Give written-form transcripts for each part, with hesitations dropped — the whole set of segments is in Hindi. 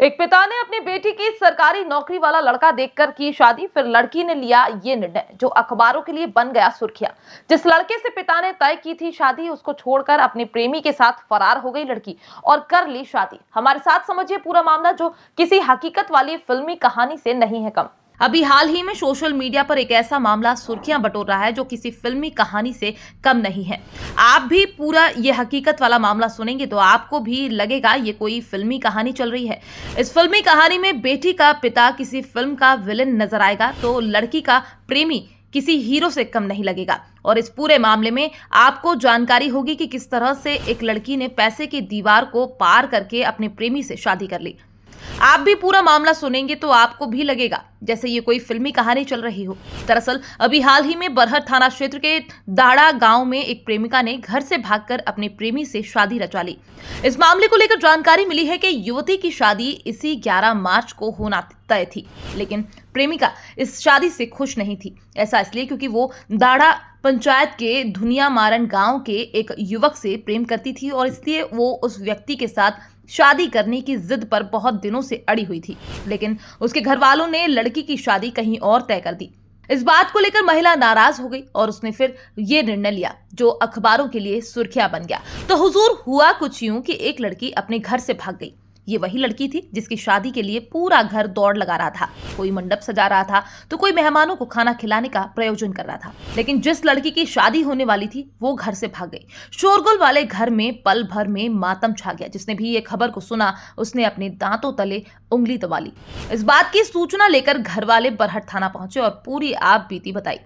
एक पिता ने अपनी बेटी की सरकारी नौकरी वाला लड़का देखकर की शादी। फिर लड़की ने लिया ये निर्णय जो अखबारों के लिए बन गया सुर्खियां। जिस लड़के से पिता ने तय की थी शादी, उसको छोड़कर अपने प्रेमी के साथ फरार हो गई लड़की और कर ली शादी। हमारे साथ समझिए पूरा मामला जो किसी हकीकत वाली फिल्मी कहानी से नहीं है कम। अभी हाल ही में सोशल मीडिया पर एक ऐसा मामला सुर्खियां बटोर रहा है जो किसी फिल्मी कहानी से कम नहीं है। आप भी पूरा ये हकीकत वाला मामला सुनेंगे तो आपको भी लगेगा ये कोई फिल्मी कहानी चल रही है। इस फिल्मी कहानी में बेटी का पिता किसी फिल्म का विलेन नजर आएगा तो लड़की का प्रेमी किसी हीरो से कम नहीं लगेगा। और इस पूरे मामले में आपको जानकारी होगी कि किस तरह से एक लड़की ने पैसे की दीवार को पार करके अपने प्रेमी से शादी कर ली। आप भी पूरा मामला सुनेंगे तो आपको भी लगेगा जैसे ये कोई फिल्मी कहानी चल रही हो। दरअसल अभी हाल ही में बरहट थाना क्षेत्र के दाड़ा गांव में एक प्रेमिका ने घर से भागकर अपने प्रेमी से शादी रचा ली। इस मामले को लेकर जानकारी मिली है कि युवती की शादी इसी 11 मार्च को होना तय थी, लेकिन प्रेमिका इस शादी से खुश नहीं थी। ऐसा इसलिए क्योंकि वो दाड़ा पंचायत के धुनिया मारन गांव के एक युवक से प्रेम करती थी और इसलिए वो उस व्यक्ति के साथ शादी करने की जिद पर बहुत दिनों से अड़ी हुई थी। लेकिन उसके घर वालों ने लड़की की शादी कहीं और तय कर दी। इस बात को लेकर महिला नाराज हो गई और उसने फिर ये निर्णय लिया जो अखबारों के लिए सुर्खियां बन गया। तो हुजूर हुआ कुछ यूं कि एक लड़की अपने घर से भाग गई। ये वही लड़की थी जिसकी शादी के लिए पूरा घर दौड़ लगा रहा था। कोई मंडप सजा रहा था तो कोई मेहमानों को खाना खिलाने का प्रयोजन कर रहा था। लेकिन जिस लड़की की शादी होने वाली थी वो घर से भाग गई। शोरगुल वाले घर में पल भर में मातम छा गया। जिसने भी ये खबर को सुना उसने अपने दांतों तले उंगली दबा ली। इस बात की सूचना लेकर घर वाले बरहट थाना पहुंचे और पूरी आप बीती बताई।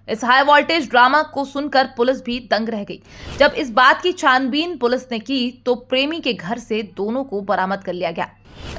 इस हाई वोल्टेज ड्रामा को सुनकर पुलिस भी दंग रह गई। जब इस बात की छानबीन पुलिस ने की तो प्रेमी के घर से दोनों को बरामद कर लिया गया।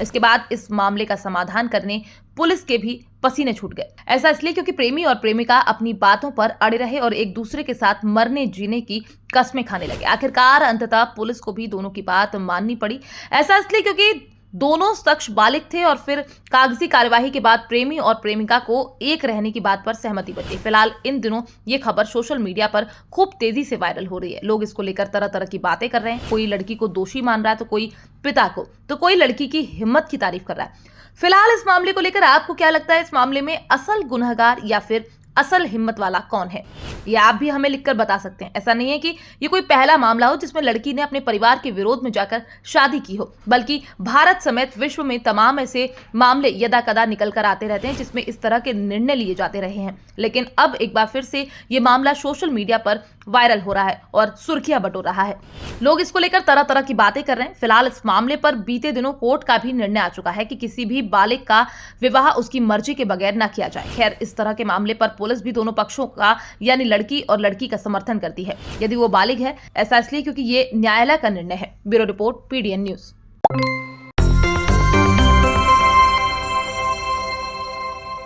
इसके बाद इस मामले का समाधान करने पुलिस के भी पसीने छूट गए। ऐसा इसलिए क्योंकि प्रेमी और प्रेमिका अपनी बातों पर अड़े रहे और एक दूसरे के साथ मरने जीने की कस्में खाने लगे। आखिरकार अंततः पुलिस को भी दोनों की बात माननी पड़ी। ऐसा इसलिए क्योंकि दोनों शख्स बालिग थे और फिर कागजी कार्यवाही के बाद प्रेमी और प्रेमिका को एक रहने की बात पर सहमति बन गई। फिलहाल इन दिनों ये खबर सोशल मीडिया पर खूब तेजी से वायरल हो रही है। लोग इसको लेकर तरह तरह की बातें कर रहे हैं। कोई लड़की को दोषी मान रहा है तो कोई पिता को, तो कोई लड़की की हिम्मत की तारीफ कर रहा है। फिलहाल इस मामले को लेकर आपको क्या लगता है? इस मामले में असल गुनहगार या फिर असल हिम्मत वाला कौन है? ये आप भी हमें लिखकर बता सकते हैं। ऐसा नहीं है कि ये कोई पहला मामला हो जिसमें लड़की ने अपने परिवार के विरोध में जाकर शादी की हो, बल्कि भारत समेत विश्व में तमाम ऐसे मामले यदा कदा निकल कर आते रहते हैं जिसमें इस तरह के निर्णय लिए जाते रहे हैं। लेकिन अब एक बार फिर से ये मामला सोशल मीडिया पर वायरल हो रहा है और सुर्खियां बटोर रहा है। लोग इसको लेकर तरह तरह की बातें कर रहे हैं। फिलहाल इस मामले पर बीते दिनों कोर्ट का भी निर्णय आ चुका है कि किसी भी बालिग का विवाह उसकी मर्जी के बगैर न किया जाए। खैर, इस तरह के मामले पर पुलिस भी दोनों पक्षों का यानी लड़की और लड़की का समर्थन करती है यदि वो बालिग है। ऐसा इसलिए क्योंकि ये न्यायालय का निर्णय है। Bureau report, PDN news.